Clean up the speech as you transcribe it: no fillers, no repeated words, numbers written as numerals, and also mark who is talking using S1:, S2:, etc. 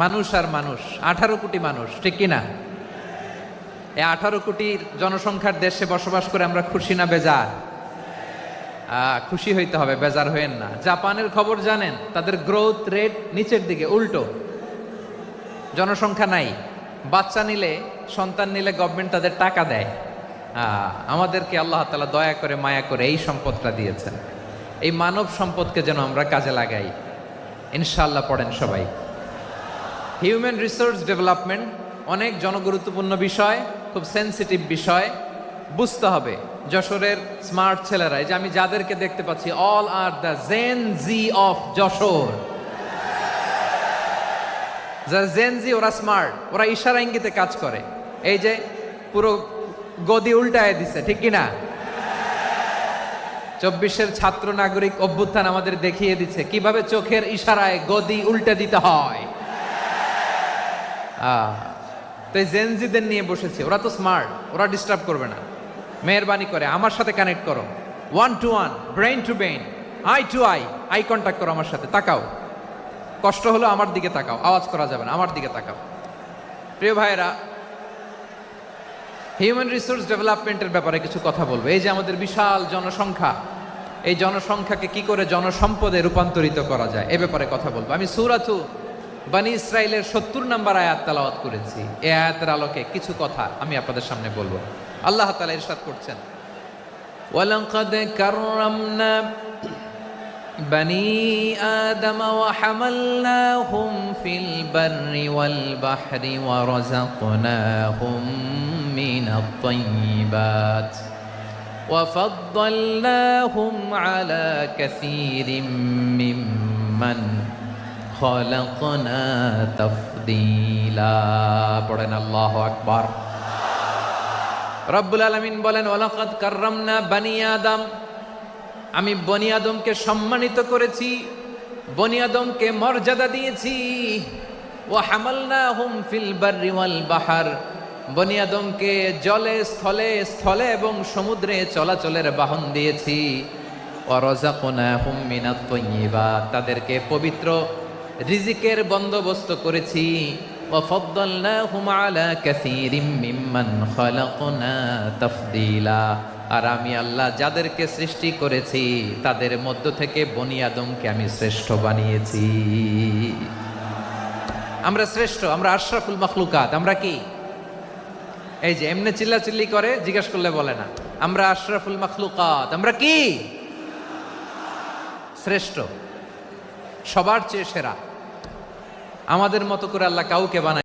S1: মানুষ আর মানুষ, 18 কোটি মানুষ, ঠিক কিনা? এই 18 কোটির জনসংখ্যার দেশে বসবাস করে আমরা খুশি না বেজার? খুশি হইতে হবে, বেজার হইেন না। জাপানের খবর জানেন? তাদের গ্রোথ রেট নিচের দিকে, উল্টো। জনসংখ্যা নাই, বাচ্চা নিলে, সন্তান নিলে গভর্নমেন্ট তাদের টাকা দেয়। আমাদেরকে আল্লাহ তাআলা দয়া করে, মায়া করে এই সম্পদটা দিয়েছেন। এই মানব সম্পদকে যেন আমরা কাজে লাগাই, ইনশাআল্লাহ। পড়েন সবাই। হিউম্যান রিসোর্স ডেভেলপমেন্ট অনেক জনগুরুত্বপূর্ণ বিষয়, খুব সেন্সিটিভ বিষয়, বুঝতে হবে। যশোরের স্মার্ট ছেলেরা, এই যে আমি যাদেরকে দেখতে পাচ্ছি, all are the Gen Z of Jessore. যারা জেন জি, ওরা স্মার্ট, ওরা ইশারা ইঙ্গিতে কাজ করে। এই যে পুরো গদি উল্টায় দিছে, ঠিক কিনা? 24-এর ছাত্র নাগরিক অভ্যুত্থান আমাদের দেখিয়ে দিচ্ছে কিভাবে চোখের ইশারায় গদি উল্টে দিতে হয়। তো এই জেনজিদের নিয়ে বসেছি, ওরা তো স্মার্ট, ওরা ডিস্টার্ব করবে না। মেহরবানি করে আমার সাথে কানেক্ট করো, 1 to 1, brain to brain, eye to eye contact করো আমার সাথে। তাকাও, কষ্ট হলো আমার দিকে তাকাও, আওয়াজ করা যাবে না, আমার দিকে তাকাও। প্রিয় ভাইয়েরা, হিউম্যান রিসোর্স ডেভেলপমেন্টের ব্যাপারে কিছু কথা বলবো। এই যে আমাদের বিশাল জনসংখ্যা, এই জনসংখ্যাকে কি করে জনসম্পদে রূপান্তরিত করা যায়, এ ব্যাপারে কথা বলবো। আমি সূরাতু বনী ইসরাইলের 70 নম্বর আয়াত তেলাওয়াত করেছি। এই আয়াতের আলোকে কিছু কথা আমি আপনাদের সামনে বলবো। আল্লাহ তাআলা ইরশাদ করছেন, ওয়ালাকাদ কাররামনা বনী আদম ওয়া হামালনাহুম ফিল বাররি ওয়াল বাহরি ওয়া রাযাকনাহুম মিনাত তাইয়্যিবাত ওয়া ফাদ্দালনাহুম আলা কাসীরিম মিম্মান খালাকনা তাফদীলা। পড়েন আল্লাহু আকবার। রব্বুল আলামিন বলেন, ওয়ালাকাদ কাররামনা বনী আদম, আমি বনী আদমকে সম্মানিত করেছি, বনী আদমকে মর্যাদা দিয়েছি। ওয়া হামালনাহুম ফিল বাররি ওয়াল বাহর, বনী আদমকে জলে, স্থলে, স্থলে এবং সমুদ্রে চলাচলের বাহন দিয়েছি। ওয়া রাযাকনাহুম মিনাত তাইয়্যিবাত, তাদেরকে পবিত্র রিজিকের বন্দোবস্ত করেছি। ওয়া ফাদ্দালনাহুম আলা কাসীরিম মিম্মান খালাকনা তাফদীলা, আর আমি আল্লাহ যাদেরকে সৃষ্টি করেছি তাদের মধ্য থেকে বনী আদমকে আমি শ্রেষ্ঠ বানিয়েছি। আমরা শ্রেষ্ঠ, আমরা আশরাফুল মাখলুকাত। আমরা কি? এই যে এমনি চিল্লাচিল্লি করে, জিজ্ঞাসা করলে বলে না। আমরা আশরাফুল মাখলুকাত। আমরা কি? শ্রেষ্ঠ, সবার চেয়ে সেরা। আমাদের মতো করে আল্লাহ কাউকে বানায়